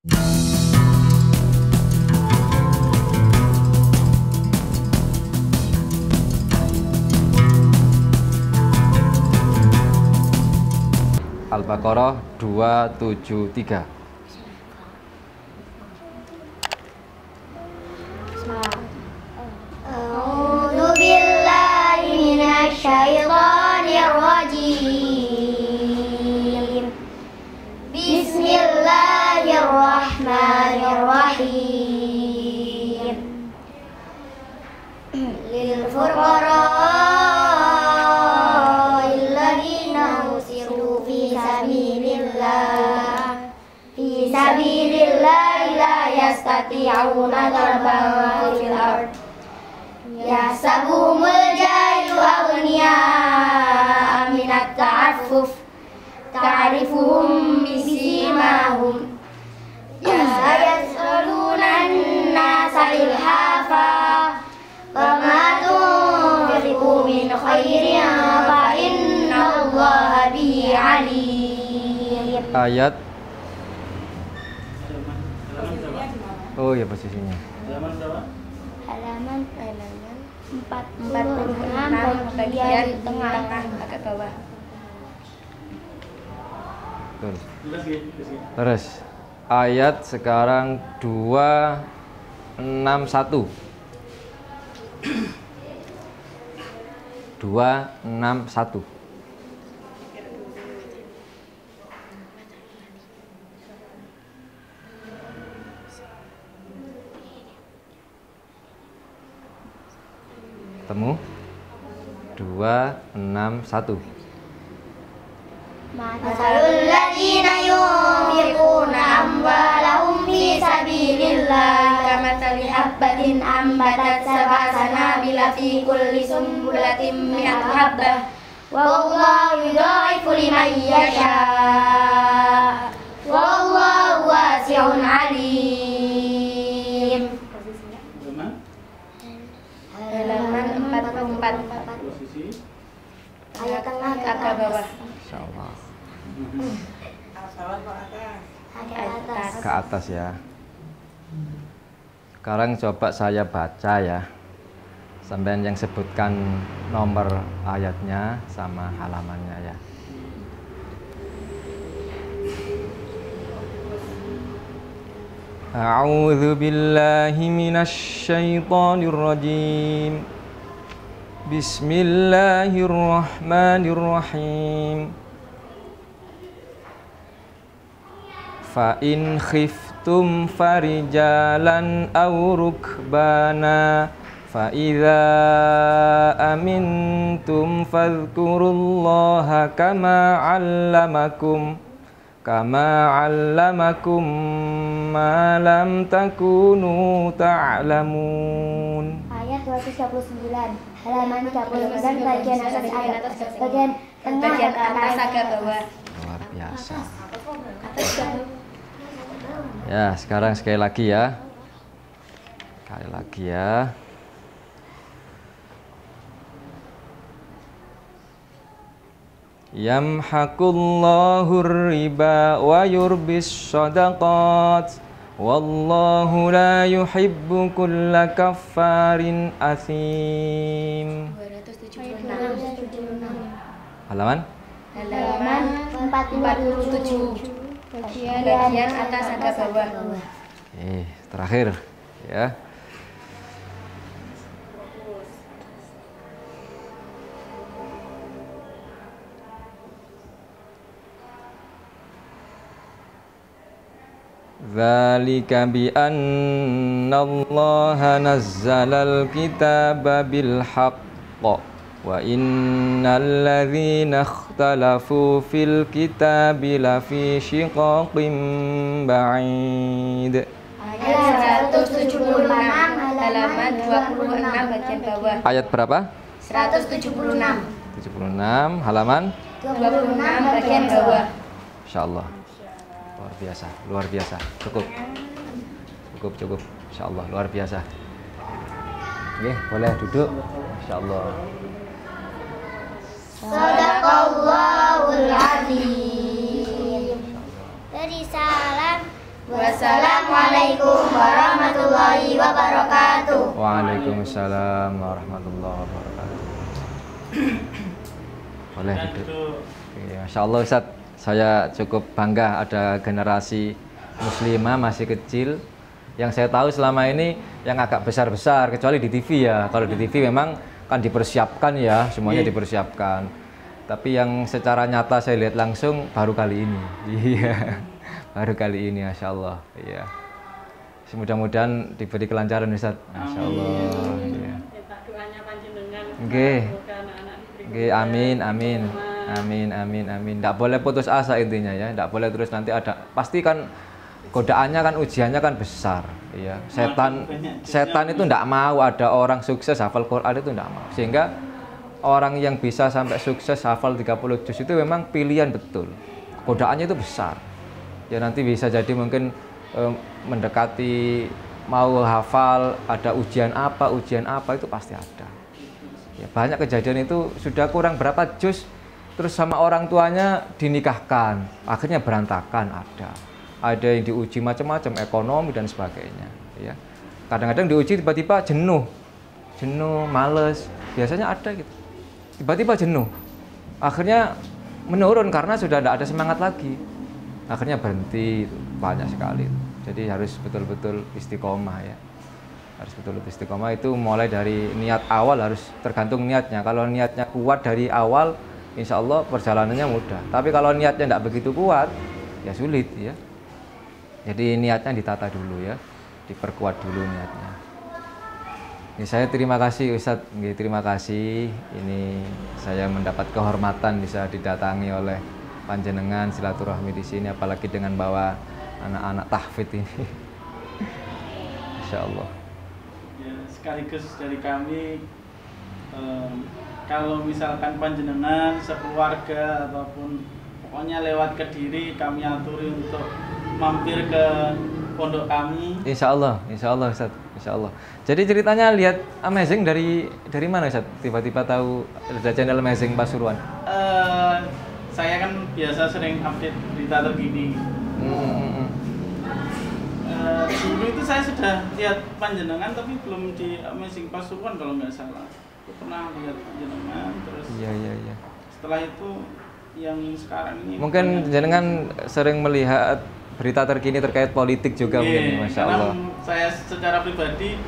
Al-Baqarah 273. A'udzu billahi minasy syaithanir rajim. Bismillahirrahmanirrahim. Lil fuqara'il ladzina usiru fi sabilillah la yastati'una darban fil ard. Yahsabuhumul jahilu aghniya'a minat ta'affuf ta'rifuhum bisimahum yas'aluna an-nasa ilhafa wama tunfiqu min khairin fa innallaha bihi alim. Ayat. Oh ya posisinya. Halaman 46 bagian tengah agak bawah. Terus ayat sekarang 261. 261. Temu 261. Masalul ladzina yunfiquna amwalahum fi sabilillah kamathali habbatin ambatat sab'a sanabila fi kulli sumbulatin mi'atu habbah wallahu yudha'ifu liman yasha' wallahu wasi'un 'alim. Halaman 44. Ayat tengah agak bawah. Insyaallah. Ke atas ya. Sekarang coba saya baca ya. Sampean yang sebutkan nomor ayatnya sama halamannya ya. A'udzu billahi minasy syaithanir rajim. Bismillahirrahmanirrahim. Fa in khiftum farijalan aw rukbana fa idza amintum fadhkurullaha kama 'allamakum ma lam takunu ta'lamun. Ayat 239 halaman 39 bagian atas bagian tengah atas agak bawah. Luar biasa. Ya, sekarang sekali lagi ya. Sekali lagi ya. Yamhaqullahu riba wa yurbis shadaqat wallahu la yuhibbu kulla kaffarin athim. 276 Halaman 47 bagian atas agak bawah. Terakhir ya. Dzalika bi anna Allaha nazzalal kitaba bil haqq wa innal ladzina ikhtalafu fil kitabi lafi shiqaqin ba'id. Ayat 176 halaman 26 bagian bawah. Ayat berapa? 176 halaman 26 bagian bawah. Insyaallah. Luar biasa. Cukup. Insyaallah luar biasa. Oke, boleh duduk. Insyaallah. Shadaqallahul azim. Dari salam Wassalamualaikum warahmatullahi wabarakatuh. Waalaikumsalam warahmatullahi wabarakatuh. Boleh duduk. Ya, Masya Allah Ustaz, saya cukup bangga ada generasi muslimah masih kecil. Yang saya tahu selama ini yang agak besar-besar, kecuali di TV ya. Kalau di TV memang kan dipersiapkan ya, semuanya dipersiapkan. Tapi yang secara nyata saya lihat langsung baru kali ini. Iya. Baru kali ini, Masya Allah. Iya. Mudah-mudahan diberi kelancaran Ustaz. Masya Allah. Iya. Doanya panjenengan. Oke. Oke, amin, amin. Amin, amin, amin. Tidak boleh putus asa intinya ya. Tidak boleh terus nanti ada. Pasti kan godaannya kan ujiannya kan besar. Iya. Setan itu tidak mau ada orang sukses hafal Quran, itu tidak mau. Sehingga orang yang bisa sampai sukses hafal 30 juz itu memang pilihan betul. Godaannya itu besar. Ya nanti bisa jadi mungkin mendekati mau hafal, ada ujian apa itu pasti ada. Ya, banyak kejadian itu sudah kurang berapa juz terus sama orang tuanya dinikahkan, akhirnya berantakan ada. Ada yang diuji macam-macam, ekonomi dan sebagainya. Ya. Kadang-kadang diuji tiba-tiba jenuh, males, biasanya ada gitu. Tiba-tiba jenuh, akhirnya menurun karena sudah tidak ada semangat lagi. Akhirnya berhenti, banyak sekali. Jadi harus betul-betul istiqomah ya. Harus betul-betul istiqomah itu mulai dari niat awal, harus tergantung niatnya. Kalau niatnya kuat dari awal, insya Allah perjalanannya mudah. Tapi kalau niatnya tidak begitu kuat, ya sulit ya. Jadi niatnya ditata dulu ya, diperkuat dulu niatnya. Ya, saya terima kasih Ustadz, terima kasih. Ini saya mendapat kehormatan bisa didatangi oleh panjenengan silaturahmi di sini, apalagi dengan bawa anak-anak tahfidz ini. Insya Allah. Ya, sekaligus dari kami, kalau misalkan panjenengan sekeluarga ataupun pokoknya lewat Kediri, kami aturi untuk mampir ke pondok kami. Insya Allah Ustaz, Insya Allah. Jadi ceritanya lihat Amazing dari mana Ustaz? Tiba-tiba tahu ada channel Amazing Pasuruan? Saya kan biasa sering update berita terkini. Dulu itu saya sudah lihat panjenengan tapi belum di Amazing Pasuruan kalau nggak salah. Aku pernah lihat panjenengan terus. Iya. Setelah itu yang sekarang ini. Mungkin jenengan sering melihat berita terkini terkait politik juga mungkin, Masya Allah. Saya secara pribadi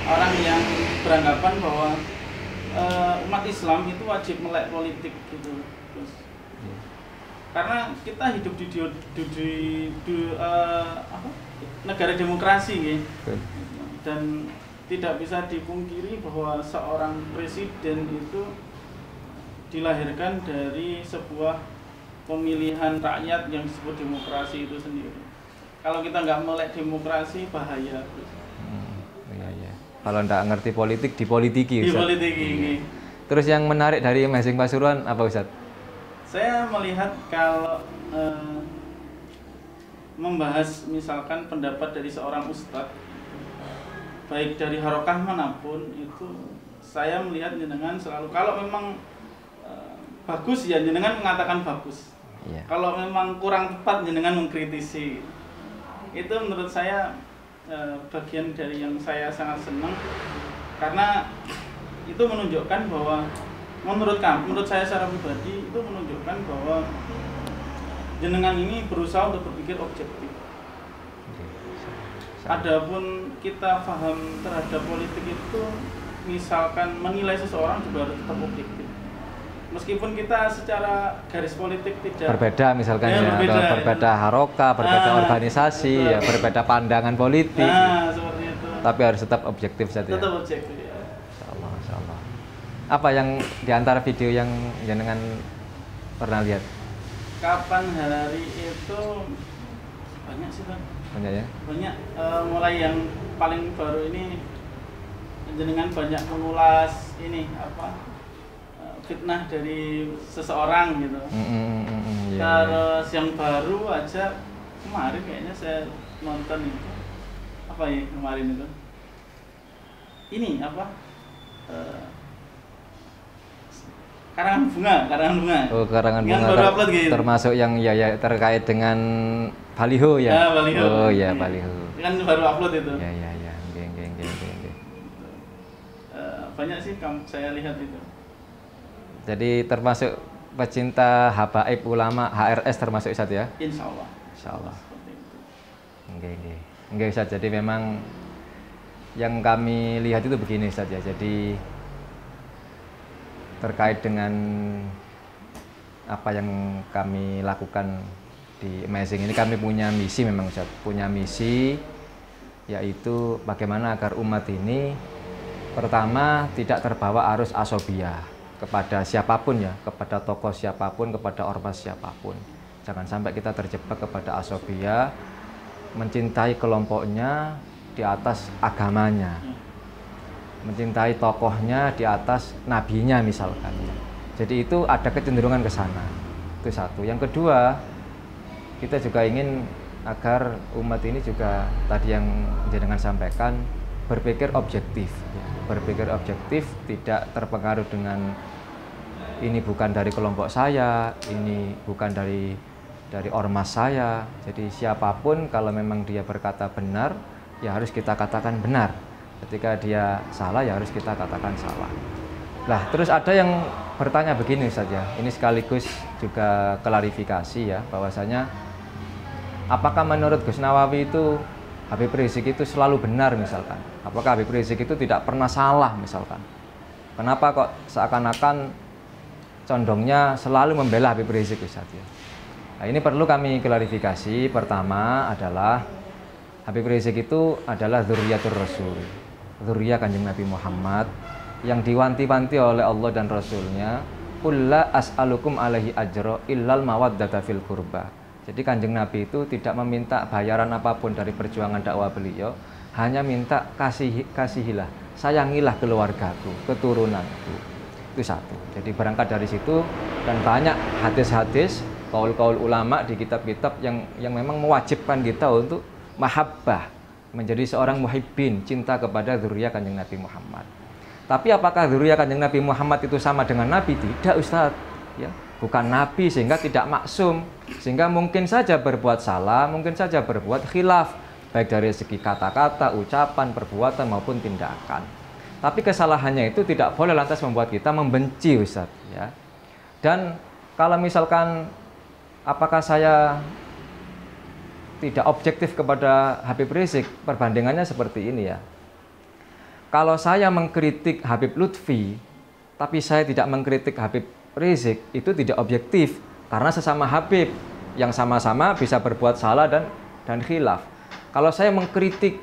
orang yang beranggapan bahwa umat Islam itu wajib melek politik gitu. Karena kita hidup di negara demokrasi gitu. Dan tidak bisa dipungkiri bahwa seorang presiden itu dilahirkan dari sebuah pemilihan rakyat yang disebut demokrasi itu sendiri. Kalau kita nggak melek demokrasi bahaya. Iya. Kalau nggak ngerti politik dipolitiki. Dipolitiki. Terus yang menarik dari Amazing Pasuruan apa Ustaz? Saya melihat kalau membahas misalkan pendapat dari seorang ustadz, baik dari harokah manapun itu, saya melihat jenengan selalu kalau memang bagus ya jenengan mengatakan bagus. Yeah. Kalau memang kurang tepat jenengan mengkritisi. Itu menurut saya bagian dari yang saya sangat senang karena itu menunjukkan bahwa menurut saya secara pribadi itu menunjukkan bahwa jenengan ini berusaha untuk berpikir objektif. Adapun kita paham terhadap politik itu misalkan menilai seseorang juga harus tetap objektif. Meskipun kita secara garis politik tidak berbeda misalkan berbeda harokah, berbeda organisasi, ya, berbeda pandangan politik. Seperti itu. Tapi harus tetap objektif saja. Tetap objektif ya. Insyaallah. Apa yang diantara video yang jenengan pernah lihat? Kapan hari itu banyak sih Bang. Banyak ya? Banyak, mulai yang paling baru ini jenengan banyak mengulas ini apa? Fitnah dari seseorang gitu. Terus yang baru aja kemarin kayaknya saya nonton itu apa ya kemarin itu? Ini apa? Karangan bunga. Oh, karangan Yang bunga baru upload gitu. termasuk yang ya terkait dengan baliho ya. Ya, baliho. Oh ya, Iya. baliho. Kan baru upload itu. Ya. Nggih. Banyak sih saya lihat itu. Jadi termasuk pecinta habaib ulama HRS termasuk Ustaz ya? Insya Allah. Insyaallah. Seperti itu. Nggih Ustaz. Jadi memang yang kami lihat itu begini Ustaz ya. Jadi terkait dengan apa yang kami lakukan di Amazing ini, kami punya misi memang Ustaz. Punya misi yaitu bagaimana agar umat ini pertama tidak terbawa arus asobiyah kepada siapapun ya, kepada tokoh siapapun, kepada ormas siapapun. Jangan sampai kita terjebak kepada asobiyah, mencintai kelompoknya di atas agamanya, mencintai tokohnya di atas nabinya misalkan. Jadi itu ada kecenderungan ke sana. Itu satu. Yang kedua, kita juga ingin agar umat ini juga tadi yang jenengan sampaikan berpikir objektif, ya. Berpikir objektif, tidak terpengaruh dengan ini bukan dari kelompok saya, ini bukan dari ormas saya. Jadi siapapun kalau memang dia berkata benar, ya harus kita katakan benar. Ketika dia salah, ya harus kita katakan salah. Lah, terus ada yang bertanya begini saja. Ini sekaligus juga klarifikasi ya, bahwasanya apakah menurut Gus Nawawi itu Habib Rizik itu selalu benar misalkan? Apakah Habib Rizik itu tidak pernah salah misalkan? Kenapa kok seakan-akan condongnya selalu membela Habib Rizik Ustaz ya? Nah, ini perlu kami klarifikasi. Pertama adalah Habib Rizik itu adalah dzurriyyatur Rasul, dzurriyyah Kanjeng Nabi Muhammad yang diwanti-wanti oleh Allah dan Rasulnya, qul la as'alukum alaihi ajra illal mawaddata fil qurba. Jadi Kanjeng Nabi itu tidak meminta bayaran apapun dari perjuangan dakwah beliau, hanya minta kasihilah, sayangilah keluargaku, keturunanku. Itu satu. Jadi berangkat dari situ, dan banyak hadis-hadis, kaul-kaul ulama di kitab-kitab yang memang mewajibkan kita untuk mahabbah, menjadi seorang muhibbin, cinta kepada dzurriyyah Kanjeng Nabi Muhammad. Tapi apakah dzurriyyah Kanjeng Nabi Muhammad itu sama dengan Nabi? Tidak Ustaz, ya. Bukan Nabi sehingga tidak maksum, sehingga mungkin saja berbuat salah, mungkin saja berbuat khilaf, baik dari segi kata-kata, ucapan, perbuatan maupun tindakan. Tapi kesalahannya itu tidak boleh lantas membuat kita membenci Ustaz ya. Dan kalau misalkan apakah saya tidak objektif kepada Habib Rizik, perbandingannya seperti ini ya. Kalau saya mengkritik Habib Lutfi, tapi saya tidak mengkritik Habib Rizik, itu tidak objektif, karena sesama Habib yang sama-sama bisa berbuat salah dan khilaf. Kalau saya mengkritik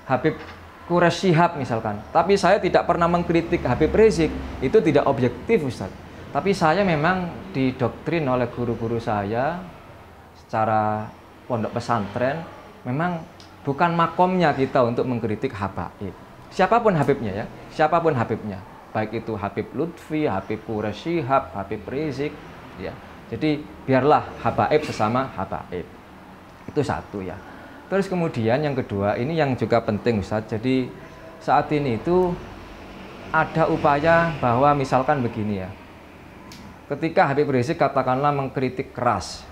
Habib Quraisy Shihab misalkan, tapi saya tidak pernah mengkritik Habib Rizik, itu tidak objektif Ustaz. Tapi saya memang didoktrin oleh guru-guru saya secara pondok pesantren, memang bukan makomnya kita untuk mengkritik habaib. Siapapun Habibnya ya, siapapun Habibnya. Baik itu Habib Lutfi, Habib Quraisy Shihab, Habib Rizik ya. Jadi biarlah habaib sesama habaib. Itu satu ya. Terus kemudian yang kedua, ini yang juga penting Ustaz. Jadi saat ini itu ada upaya bahwa misalkan begini ya. Ketika Habib Rizik katakanlah mengkritik keras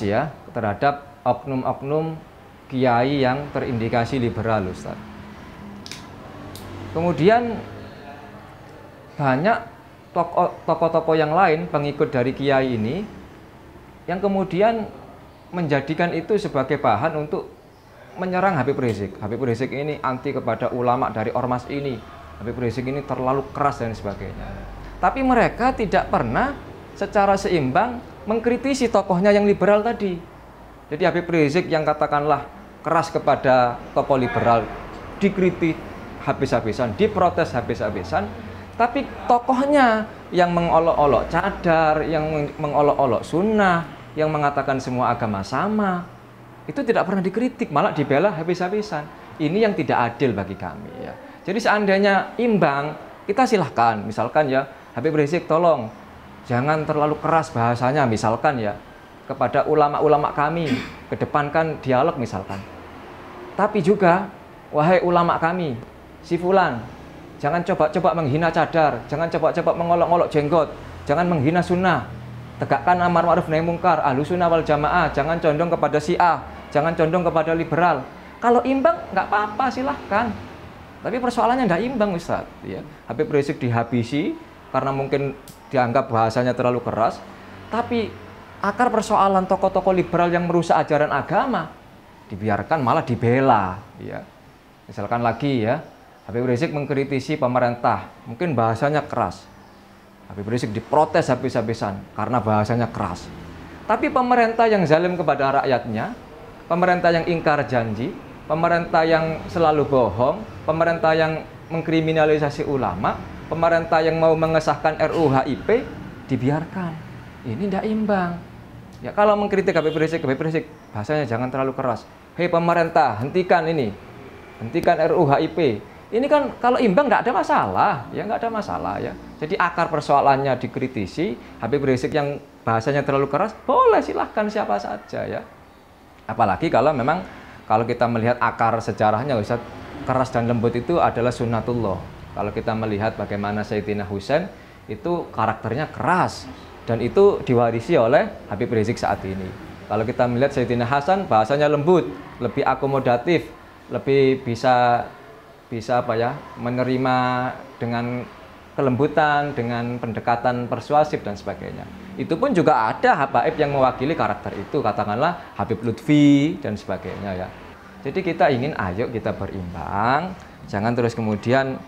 ya terhadap oknum-oknum kiai yang terindikasi liberal Ustaz. Kemudian banyak tokoh-tokoh yang lain pengikut dari kiai ini yang kemudian menjadikan itu sebagai bahan untuk menyerang Habib Rizik. Habib Rizik ini anti kepada ulama dari ormas ini. Habib Rizik ini terlalu keras dan sebagainya. Tapi mereka tidak pernah secara seimbang mengkritisi tokohnya yang liberal tadi. Jadi Habib Rizik yang katakanlah keras kepada tokoh liberal dikritik habis-habisan, diprotes habis-habisan. Tapi tokohnya yang mengolok-olok cadar, yang mengolok-olok sunnah, yang mengatakan semua agama sama, itu tidak pernah dikritik, malah dibela habis-habisan. Ini yang tidak adil bagi kami ya. Jadi seandainya imbang, kita silahkan, misalkan ya, Habib Rizik tolong jangan terlalu keras bahasanya misalkan ya kepada ulama-ulama kami, kedepankan dialog misalkan. Tapi juga wahai ulama kami, si fulan, Jangan coba-coba menghina cadar, jangan coba-coba mengolok-olok jenggot, jangan menghina sunnah. Tegakkan amar ma'ruf nahi mungkar, ahlu sunnah wal jamaah, jangan condong kepada Syiah, jangan condong kepada liberal. Kalau imbang nggak apa-apa, silahkan. Tapi persoalannya nggak imbang, Ustaz. Ya. Habib Rizik dihabisi karena mungkin dianggap bahasanya terlalu keras. Tapi akar persoalan tokoh-tokoh liberal yang merusak ajaran agama dibiarkan malah dibela. Ya. Misalkan lagi ya, Habib Rizik mengkritisi pemerintah, mungkin bahasanya keras. Habib Rizik diprotes habis-habisan karena bahasanya keras. Tapi pemerintah yang zalim kepada rakyatnya, pemerintah yang ingkar janji, pemerintah yang selalu bohong, pemerintah yang mengkriminalisasi ulama, pemerintah yang mau mengesahkan RUU HIP, dibiarkan. Ini tidak imbang. Ya, kalau mengkritik Habib Rizik bahasanya jangan terlalu keras. Hei pemerintah, hentikan ini, hentikan RUU HIP. Ini kan kalau imbang nggak ada masalah, ya nggak ada masalah ya. Jadi akar persoalannya dikritisi, Habib Rizik yang bahasanya terlalu keras, boleh silahkan siapa saja ya. Apalagi kalau memang kalau kita melihat akar sejarahnya, Ustaz, keras dan lembut itu adalah sunnatullah. Kalau kita melihat bagaimana Sayyidina Husain itu karakternya keras dan itu diwarisi oleh Habib Rizik saat ini. Kalau kita melihat Sayyidina Hasan bahasanya lembut, lebih akomodatif, lebih bisa apa ya, menerima dengan kelembutan, dengan pendekatan persuasif dan sebagainya. Itu pun juga ada habaib yang mewakili karakter itu, katakanlah Habib Lutfi dan sebagainya ya. Jadi kita ingin ayo kita berimbang, jangan terus kemudian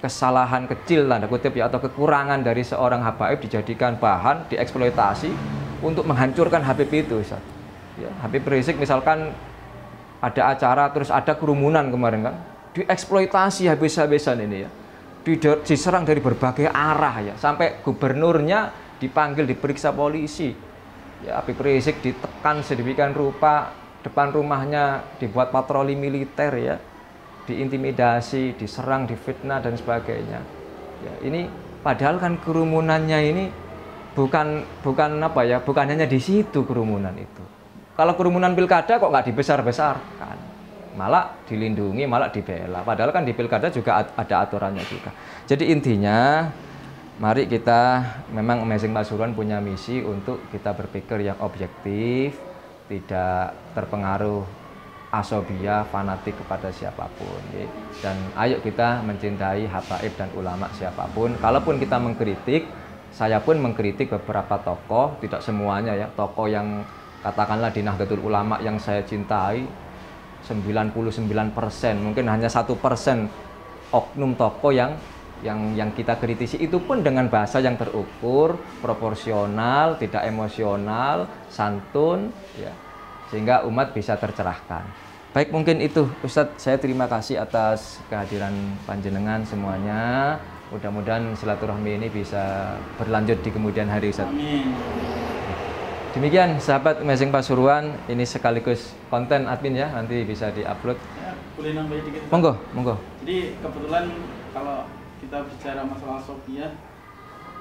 kesalahan kecil tanda kutip ya atau kekurangan dari seorang habaib dijadikan bahan, dieksploitasi untuk menghancurkan Habib itu, Ustaz. Ya, Habib Rizik misalkan ada acara terus ada kerumunan kemarin kan, dieksploitasi habis-habisan ini ya. Diserang dari berbagai arah ya, sampai gubernurnya dipanggil diperiksa polisi. Ya, Habib Rizik ditekan sedemikian rupa, depan rumahnya dibuat patroli militer ya, diintimidasi, diserang, difitnah dan sebagainya. Ya, ini padahal kan kerumunannya ini bukan apa ya, bukan hanya di situ kerumunan itu. Kalau kerumunan pilkada kok nggak dibesar-besarkan, malah dilindungi, malah dibela. Padahal kan di pilkada juga ada aturannya juga. Jadi intinya, mari kita memang Amazing Pasuruan punya misi untuk kita berpikir yang objektif, tidak terpengaruh asobia, fanatik kepada siapapun. Ya. Dan ayo kita mencintai habaib dan ulama siapapun. Kalaupun kita mengkritik, saya pun mengkritik beberapa tokoh, tidak semuanya ya, tokoh yang katakanlah di Nahdlatul Ulama yang saya cintai 99%, mungkin hanya 1% oknum tokoh yang kita kritisi, itu pun dengan bahasa yang terukur, proporsional, tidak emosional, santun ya, sehingga umat bisa tercerahkan. Baik, mungkin itu Ustadz, saya terima kasih atas kehadiran panjenengan semuanya. Mudah-mudahan silaturahmi ini bisa berlanjut di kemudian hari, Ustadz. Amin. Demikian sahabat Amazing Pasuruan, ini sekaligus konten admin ya, nanti bisa diupload. Ya, boleh nambahin dikit? Monggo. Jadi kebetulan kalau kita bicara masalah sofia,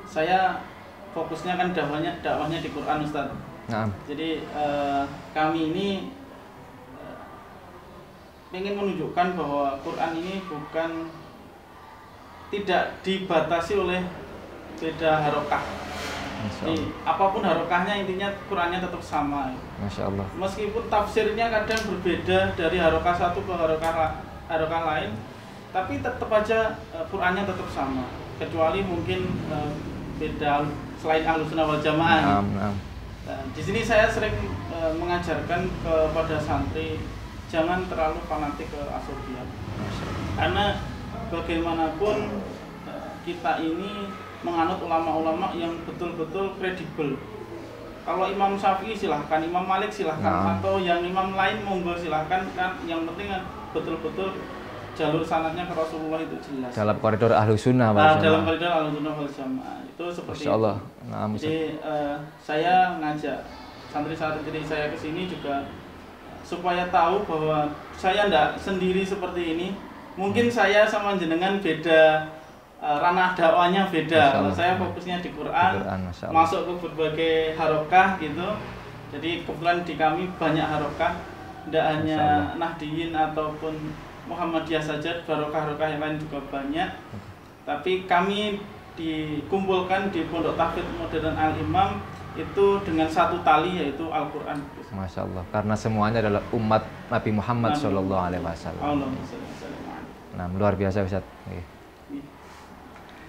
saya fokusnya kan dakwahnya di Quran, Ustaz. Nah. Jadi kami ini ingin menunjukkan bahwa Quran ini tidak dibatasi oleh beda harokah. Jadi, apapun harokahnya, intinya Qurannya tetap sama. Masya Allah. Meskipun tafsirnya kadang berbeda dari harokah satu ke harokah lain, tapi tetap aja Qurannya tetap sama. Kecuali mungkin beda selain Ahlus Sunnah wal Jamaah. Di sini saya sering mengajarkan kepada santri jangan terlalu fanatik ke asobia. Karena bagaimanapun kita ini menganut ulama-ulama yang betul-betul kredibel. Kalau Imam Syafi'i silahkan, Imam Malik silahkan, atau yang imam lain monggo silahkan, kan yang penting betul-betul jalur sanadnya ke Rasulullah itu jelas. Dalam koridor Ahlus Sunnah wal Jamaah. Dalam koridor Ahlus Sunnah wal Jamaah itu seperti Masya Allah. itu. Jadi saya ngajak santri-santri saya ke sini juga supaya tahu bahwa saya tidak sendiri seperti ini. Mungkin saya sama jenengan beda, ranah dakwahnya beda. Kalau saya fokusnya di Quran, masuk ke berbagai harokah gitu. Jadi kebetulan di kami banyak harokah, tidak hanya Nahdiyin ataupun Muhammadiyah saja, harokah-harokah yang lain juga banyak. Tapi kami dikumpulkan di Pondok Tahfidz Modern Al-Imam itu dengan satu tali, yaitu Al-Quran. Masya Allah, karena semuanya adalah umat Nabi Muhammad Shallallahu Alaihi Wasallam. Nah, luar biasa Ustaz.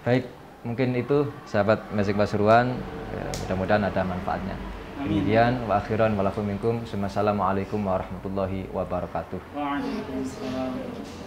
Baik, mungkin itu sahabat Masjid Pasuruan, ya, mudah-mudahan ada manfaatnya. Demikian, wa akhiran wa lakum minkum. Assalamualaikum warahmatullahi wabarakatuh. Waalaikumsalam.